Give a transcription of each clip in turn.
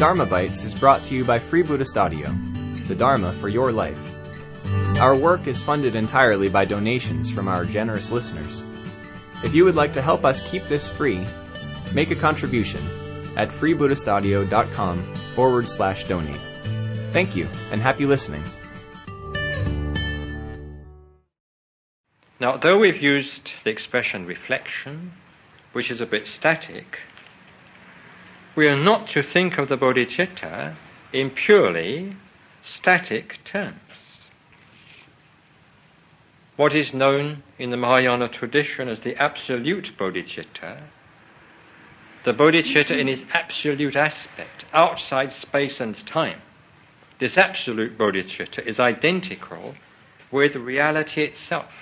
Dharma Bites is brought to you by Free Buddhist Audio, the Dharma for your life. Our work is funded entirely by donations from our generous listeners. If you would like to help us keep this free, make a contribution at freebuddhistaudio.com/donate. Thank you, and happy listening. Now, though we've used the expression reflection, which is a bit static, we are not to think of the bodhicitta in purely static terms. What is known in the Mahayana tradition as the absolute bodhicitta, the bodhicitta in its absolute aspect, outside space and time, this absolute bodhicitta is identical with reality itself.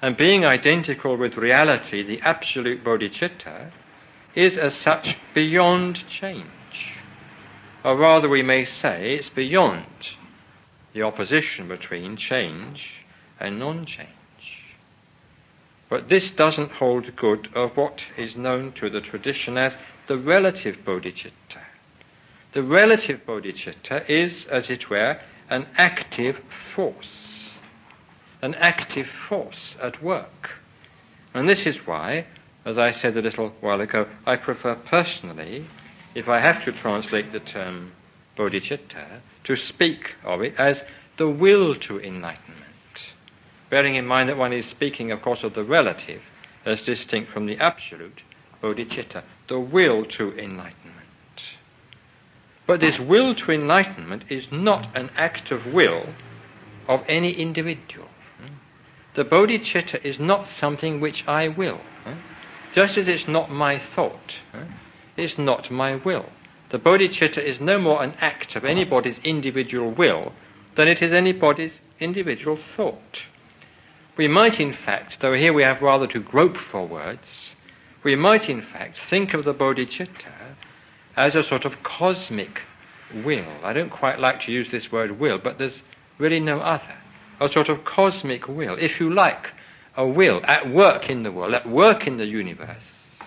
And being identical with reality, the absolute bodhicitta is as such beyond change. Or rather we may say it's beyond the opposition between change and non-change. But this doesn't hold good of what is known to the tradition as the relative bodhicitta. The relative bodhicitta is, as it were, an active force at work. And this is why, as I said a little while ago, I prefer personally, if I have to translate the term bodhicitta, to speak of it as the will to enlightenment, bearing in mind that one is speaking, of course, of the relative as distinct from the absolute bodhicitta, the will to enlightenment. But this will to enlightenment is not an act of will of any individual. The bodhicitta is not something which I will. Just as it's not my thought, it's not my will. The bodhicitta is no more an act of anybody's individual will than it is anybody's individual thought. We might in fact, though here we have rather to grope for words, we might in fact think of the bodhicitta as a sort of cosmic will. I don't quite like to use this word will, but there's really no other. A sort of cosmic will, if you like, a will at work in the world, at work in the universe,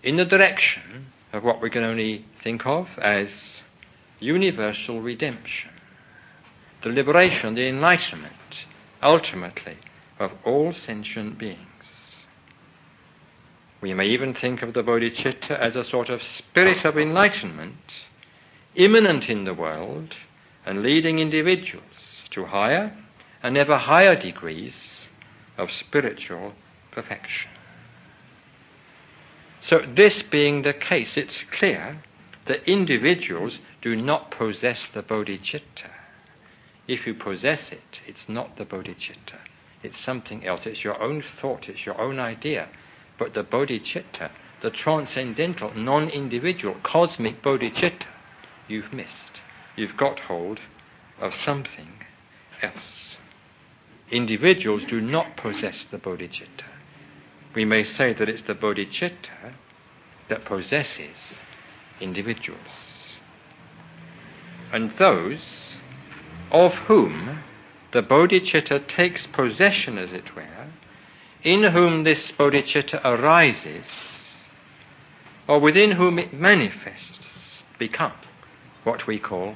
in the direction of what we can only think of as universal redemption, the liberation, the enlightenment, ultimately, of all sentient beings. We may even think of the bodhicitta as a sort of spirit of enlightenment, immanent in the world and leading individuals to higher and ever higher degrees of spiritual perfection. So this being the case, it's clear that individuals do not possess the bodhicitta. If you possess it, it's not the bodhicitta. It's something else. It's your own thought. It's your own idea. But the bodhicitta, the transcendental, non-individual, cosmic bodhicitta, you've missed. You've got hold of something else. Individuals do not possess the bodhicitta. We may say that it's the bodhicitta that possesses individuals. And those of whom the bodhicitta takes possession, as it were, in whom this bodhicitta arises, or within whom it manifests, become what we call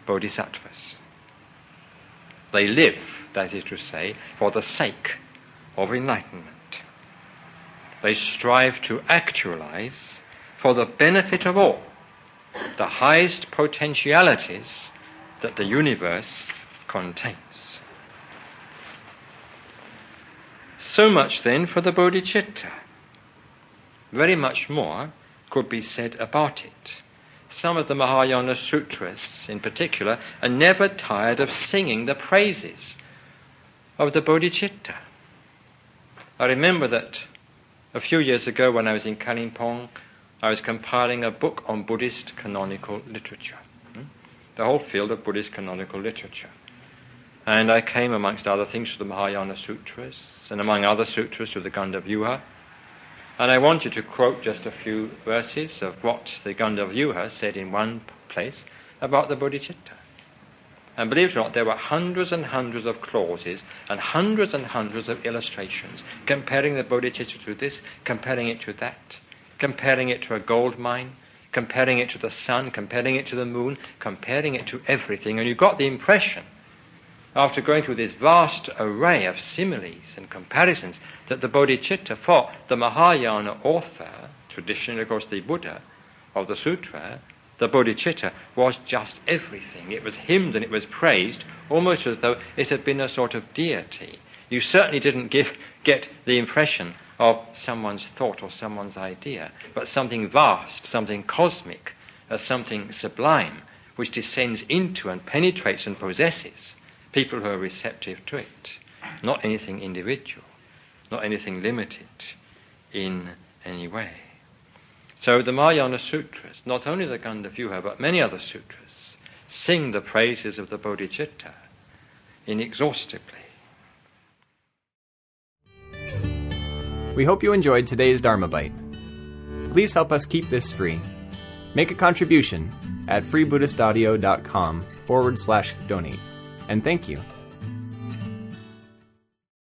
bodhisattvas. They live, that is to say, for the sake of enlightenment. They strive to actualize, for the benefit of all, the highest potentialities that the universe contains. So much then for the bodhicitta. Very much more could be said about it. Some of the Mahayana sutras, in particular, are never tired of singing the praises of the bodhicitta. I remember that a few years ago when I was in Kalimpong, I was compiling a book on Buddhist canonical literature, the whole field of Buddhist canonical literature. And I came, amongst other things, to the Mahayana sutras, and among other sutras to the Gandhavyuha. And I wanted to quote just a few verses of what the Gandhavyuha said in one place about the bodhicitta. And believe it or not, there were hundreds and hundreds of clauses and hundreds of illustrations comparing the bodhicitta to this, comparing it to that. comparing it to a gold mine, comparing it to the sun, comparing it to the moon, comparing it to everything. And you got the impression, after going through this vast array of similes and comparisons, that the bodhicitta, for the Mahayana author, traditionally of course the Buddha of the sutra, the bodhicitta was just everything. It was hymned and it was praised, almost as though it had been a sort of deity. You certainly didn't get the impression of someone's thought or someone's idea, but something vast, something cosmic, something sublime, which descends into and penetrates and possesses people who are receptive to it. Not anything individual, not anything limited in any way. So the Mahayana Sutras, not only the Gandhavyuha, but many other sutras, sing the praises of the bodhicitta inexhaustibly. We hope you enjoyed today's Dharma Bite. Please help us keep this free. Make a contribution at freebuddhistaudio.com/donate. And thank you.